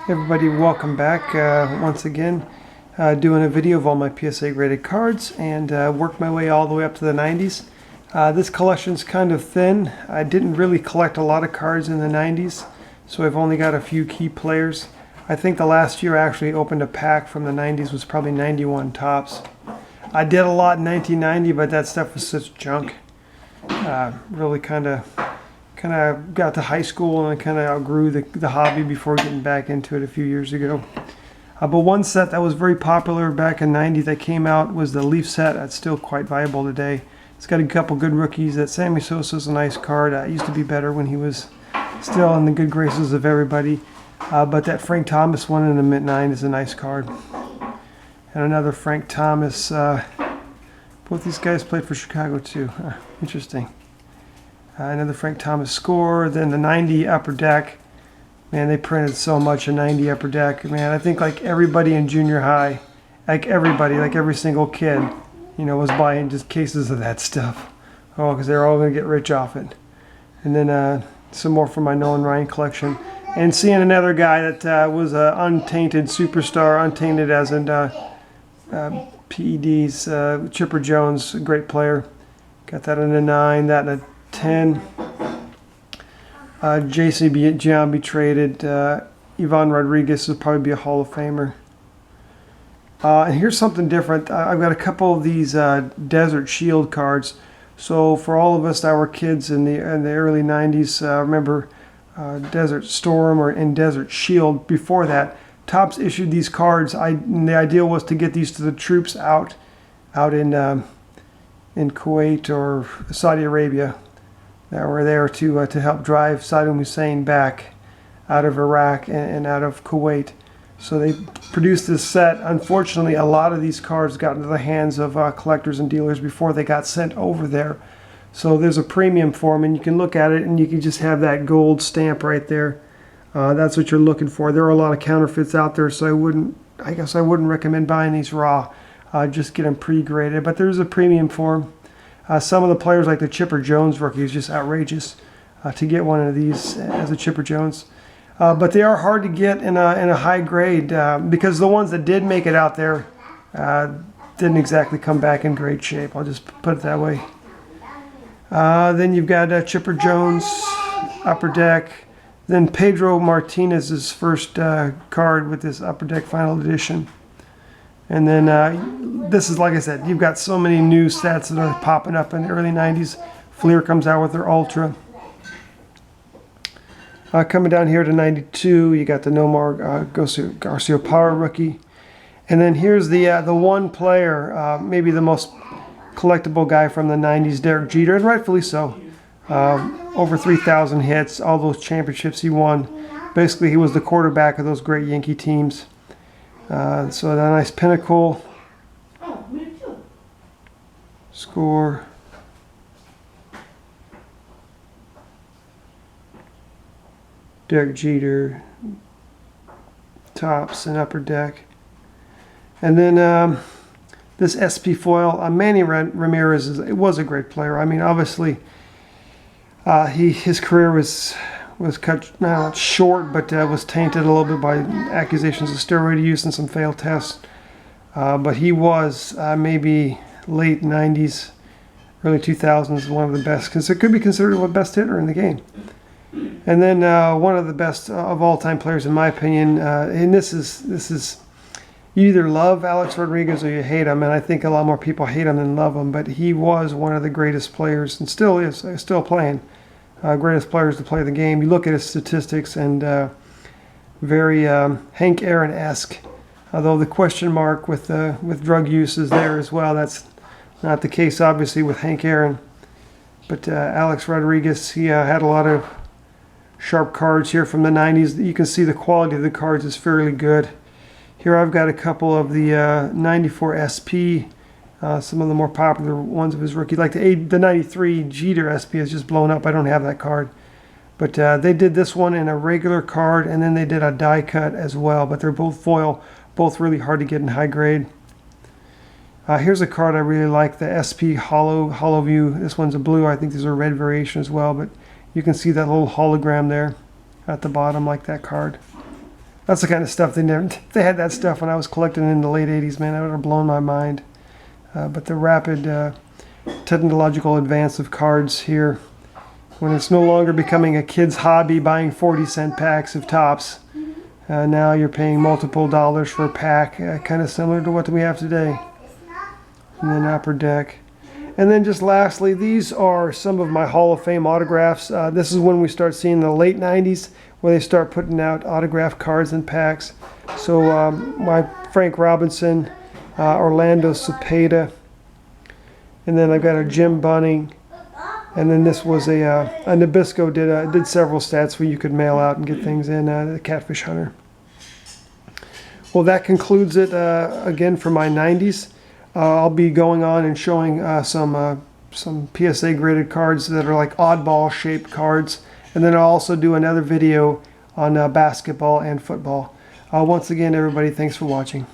Everybody, welcome back once again. Doing a video of all my PSA graded cards and worked my way all the way up to the 90s. This collection's kind of thin. I didn't really collect a lot of cards in the 90s, so I've only got a few key players. I think the last year I actually opened a pack from the 90s was probably 91 tops. I did a lot in 1990, but that stuff was such junk. Really kind of got to high school and I kind of outgrew the hobby before getting back into it a few years ago. But one set that was very popular back in '90 that came out was the Leaf set. That's still quite viable today. It's got a couple good rookies. That Sammy Sosa's a nice card. It used to be better when he was still in the good graces of everybody. But that Frank Thomas one in the mid-9 is a nice card. And another Frank Thomas. Both these guys played for Chicago too. Interesting. Another Frank Thomas score. Then the 90 Upper Deck. Man, they printed so much in 90 Upper Deck. Man, I think like everybody in junior high, like everybody, like every single kid, you know, was buying just cases of that stuff. Oh, because they're all going to get rich off it. And then some more from my Nolan Ryan collection. And seeing another guy that was an untainted superstar, untainted as in PEDs, Chipper Jones, a great player. Got that in a 9, that in a 10. Jason Giambi traded. Ivan Rodriguez would probably be a Hall of Famer. And here's something different. I've got a couple of these Desert Shield cards. So for all of us that were kids in the early 90s, remember Desert Storm and Desert Shield. Before that, Topps issued these cards. And the idea was to get these to the troops out in Kuwait or Saudi Arabia that were there to help drive Saddam Hussein back out of Iraq and out of Kuwait. So they produced this set. Unfortunately, a lot of these cards got into the hands of collectors and dealers before they got sent over there. So there's a premium for them, and you can look at it and you can just have that gold stamp right there. That's what you're looking for. There are a lot of counterfeits out there, so I guess I wouldn't recommend buying these raw. Just get them pre-graded, but there's a premium for them. Some of the players, like the Chipper Jones rookie, is just outrageous to get one of these as a Chipper Jones. But they are hard to get in a high grade because the ones that did make it out there didn't exactly come back in great shape. I'll just put it that way. Then you've got Chipper Jones, Upper Deck. Then Pedro Martinez's first card with this Upper Deck Final Edition. And then this is, like I said, you've got so many new sets that are popping up in the early 90s. Fleer comes out with their Ultra. Coming down here to 92, you got the Nomar Garcia Power rookie. And then here's the one player, maybe the most collectible guy from the 90s, Derek Jeter, and rightfully so. Over 3,000 hits, all those championships he won. Basically, he was the quarterback of those great Yankee teams. So a nice pinnacle score. Derek Jeter, Topps and Upper Deck. And then this SP foil, Manny Ramirez was a great player. I mean, obviously, his career was cut not short, but was tainted a little bit by accusations of steroid use and some failed tests. But he was maybe late 90s, early 2000s, one of the best, because it could be considered the best hitter in the game. And then one of the best of all-time players, in my opinion, and this is you either love Alex Rodriguez or you hate him, and I think a lot more people hate him than love him, but he was one of the greatest players, and still is, still playing. Greatest players to play the game. You look at his statistics, and very Hank Aaron-esque, although the question mark with drug use is there as well. That's not the case, obviously, with Hank Aaron. But Alex Rodriguez, he had a lot of sharp cards here from the 90s. You can see the quality of the cards is fairly good. Here I've got a couple of the 94 SP, some of the more popular ones of his rookie, like the 93 Jeter SP has just blown up. I don't have that card. But they did this one in a regular card, and then they did a die cut as well. But they're both foil, both really hard to get in high grade. Here's a card I really like, the SP Hollow View. This one's a blue. I think there's a red variation as well, but you can see that little hologram there at the bottom, like that card. That's the kind of stuff they had that stuff when I was collecting in the late 80s, man. That would have blown my mind. But the rapid technological advance of cards here, when it's no longer becoming a kid's hobby buying 40-cent packs of tops, now you're paying multiple dollars for a pack, kind of similar to what we have today. And then upper deck. And then just lastly, these are some of my Hall of Fame autographs. This is when we start seeing the late 90s, where they start putting out autograph cards in packs. So my Frank Robinson, Orlando Cepeda, and then I've got a Jim Bunning, and then this was a Nabisco did several stats where you could mail out and get things in, the Catfish Hunter. Well, that concludes it again for my 90s. I'll be going on and showing some PSA graded cards that are like oddball shaped cards, and then I'll also do another video on basketball and football. Once again, everybody, thanks for watching.